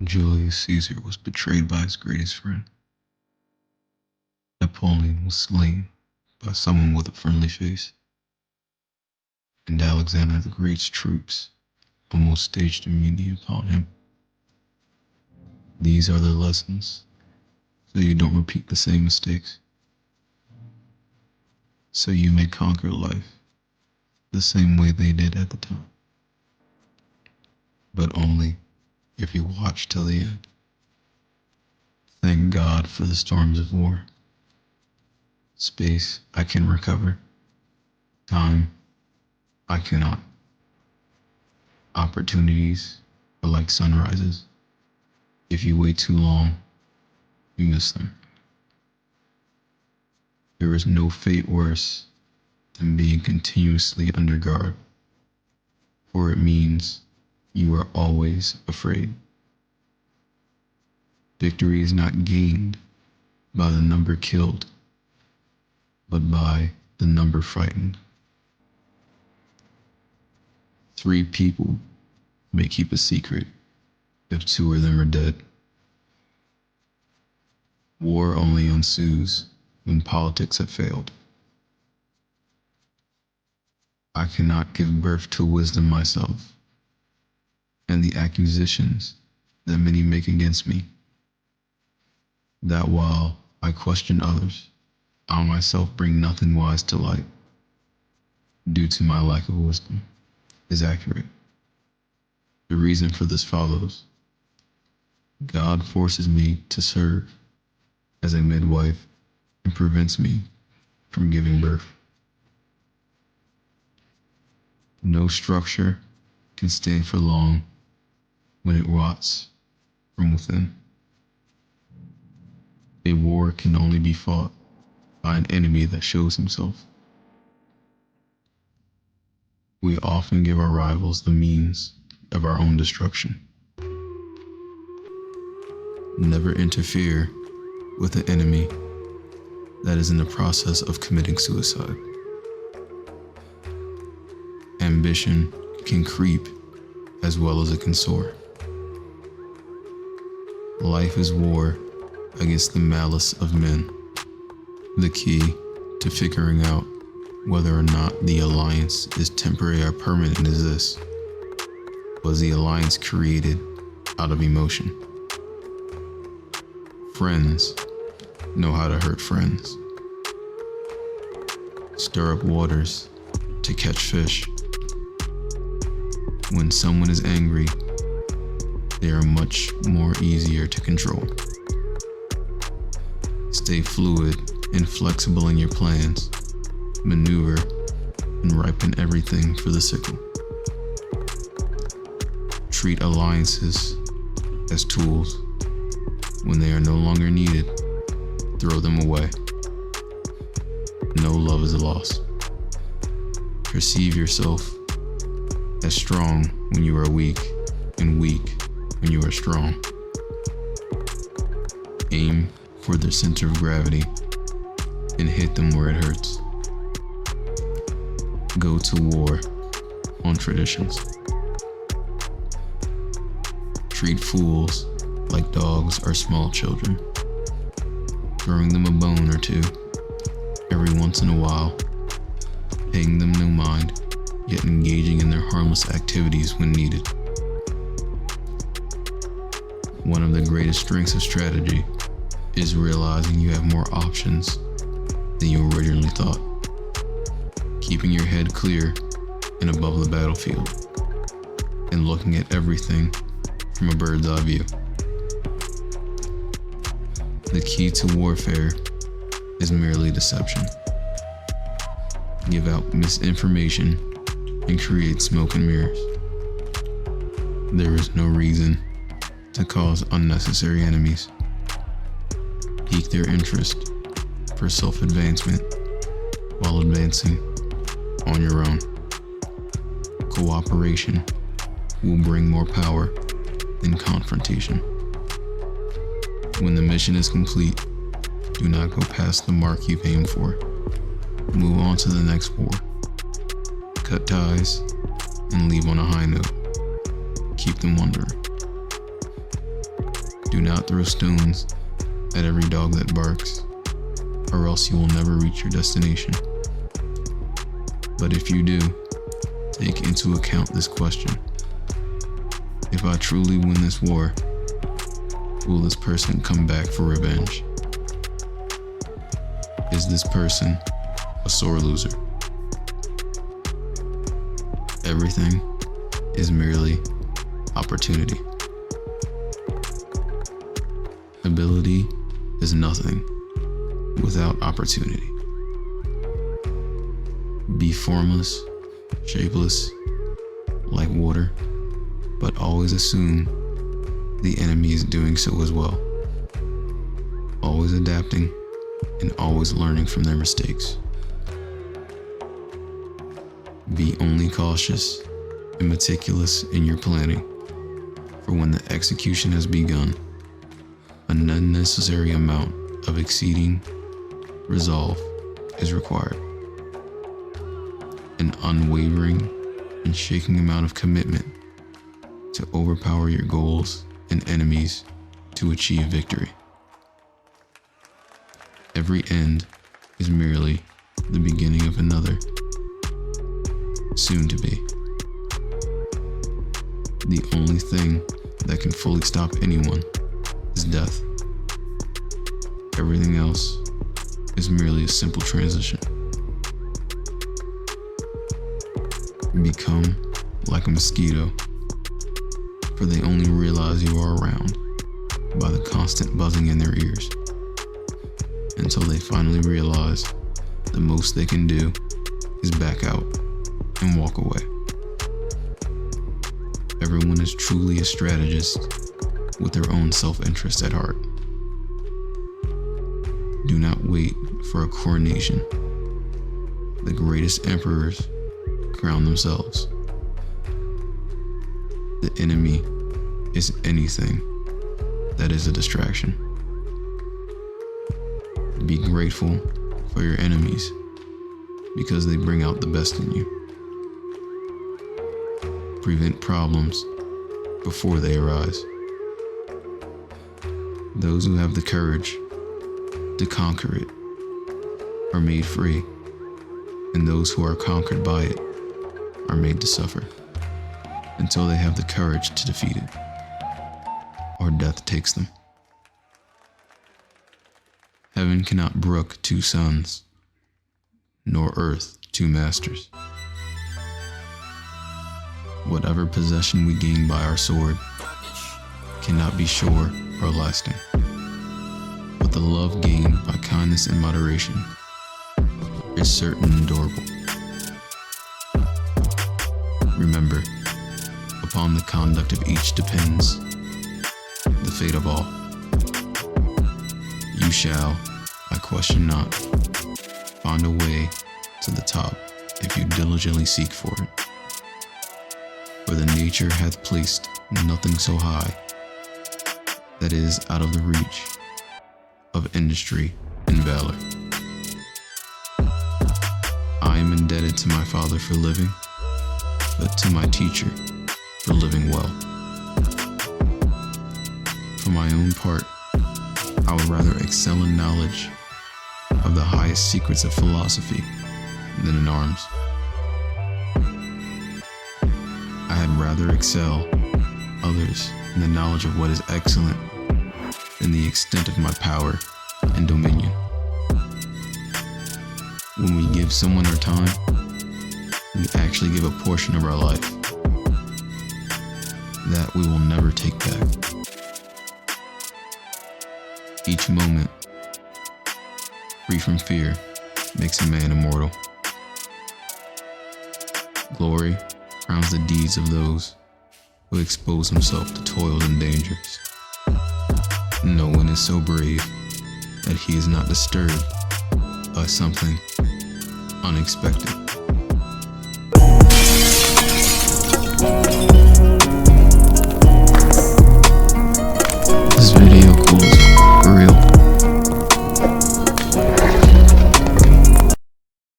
Julius Caesar was betrayed by his greatest friend. Napoleon was slain by someone with a friendly face. And Alexander the Great's troops almost staged a mutiny upon him. These are the lessons, so you don't repeat the same mistakes. So you may conquer life the same way they did at the time. But only if you watch till the end. Thank God for the storms of war. Space I can recover. Time I cannot. Opportunities are like sunrises. If you wait too long, you miss them. There is no fate worse than being continuously under guard, for it means you are always afraid. Victory is not gained by the number killed, but by the number frightened. 3 people may keep a secret if 2 of them are dead. War only ensues when politics have failed. I cannot give birth to wisdom myself, and the accusations that many make against me, that while I question others, I myself bring nothing wise to light, due to my lack of wisdom, is accurate. The reason for this follows. God forces me to serve as a midwife and prevents me from giving birth. No structure can stand for long when it rots from within. A war can only be fought by an enemy that shows himself. We often give our rivals the means of our own destruction. Never interfere with an enemy that is in the process of committing suicide. Ambition can creep as well as it can soar. Life is war against the malice of men. The key to figuring out whether or not the alliance is temporary or permanent is this. Was the alliance created out of emotion? Friends know how to hurt friends. Stir up waters to catch fish. When someone is angry, they are much more easier to control. Stay fluid and flexible in your plans. Maneuver and ripen everything for the sickle. Treat alliances as tools. When they are no longer needed, throw them away. No love is lost. Perceive yourself as strong when you are weak, and weak when you are strong. Aim for their center of gravity and hit them where it hurts. Go to war on traditions. Treat fools like dogs or small children, throwing them a bone or two every once in a while, paying them no mind, yet engaging in their harmless activities when needed. One of the greatest strengths of strategy is realizing you have more options than you originally thought. Keeping your head clear and above the battlefield, and looking at everything from a bird's eye view. The key to warfare is merely deception. Give out misinformation and create smoke and mirrors. There is no reason to cause unnecessary enemies. Pique their interest for self-advancement while advancing on your own. Cooperation will bring more power than confrontation. When the mission is complete, do not go past the mark you've aimed for. Move on to the next war. Cut ties and leave on a high note. Keep them wondering. Do not throw stones at every dog that barks, or else you will never reach your destination. But if you do, take into account this question. If I truly win this war, will this person come back for revenge? Is this person a sore loser? Everything is merely opportunity. Ability is nothing without opportunity. Be formless, shapeless, like water, but always assume the enemy is doing so as well. Always adapting and always learning from their mistakes. Be only cautious and meticulous in your planning, for when the execution has begun, an unnecessary amount of exceeding resolve is required. An unwavering and shaking amount of commitment to overpower your goals and enemies to achieve victory. Every end is merely the beginning of another, soon to be. The only thing that can fully stop anyone is death. Everything else is merely a simple transition. Become like a mosquito, for they only realize you are around by the constant buzzing in their ears, until they finally realize the most they can do is back out and walk away. Everyone is truly a strategist with their own self-interest at heart. Do not wait for a coronation. The greatest emperors crown themselves. The enemy is anything that is a distraction. Be grateful for your enemies because they bring out the best in you. Prevent problems before they arise. Those who have the courage to conquer it are made free, and those who are conquered by it are made to suffer until they have the courage to defeat it, or death takes them. Heaven cannot brook two sons, nor earth two masters. Whatever possession we gain by our sword cannot be sure or lasting, but the love gained by kindness and moderation is certain and durable. Remember, upon the conduct of each depends the fate of all. You shall, I question not, find a way to the top if you diligently seek for it. For the nature hath placed nothing so high that is out of the reach of industry and valor. I am indebted to my father for living, but to my teacher for living well. For my own part, I would rather excel in knowledge of the highest secrets of philosophy than in arms. I had rather excel others in the knowledge of what is excellent than the extent of my power and dominion. When we give someone our time, we actually give a portion of our life that we will never take back. Each moment, free from fear, makes a man immortal. Glory crowns the deeds of those who expose himself to toils and dangers. No one is so brave that he is not disturbed by something unexpected.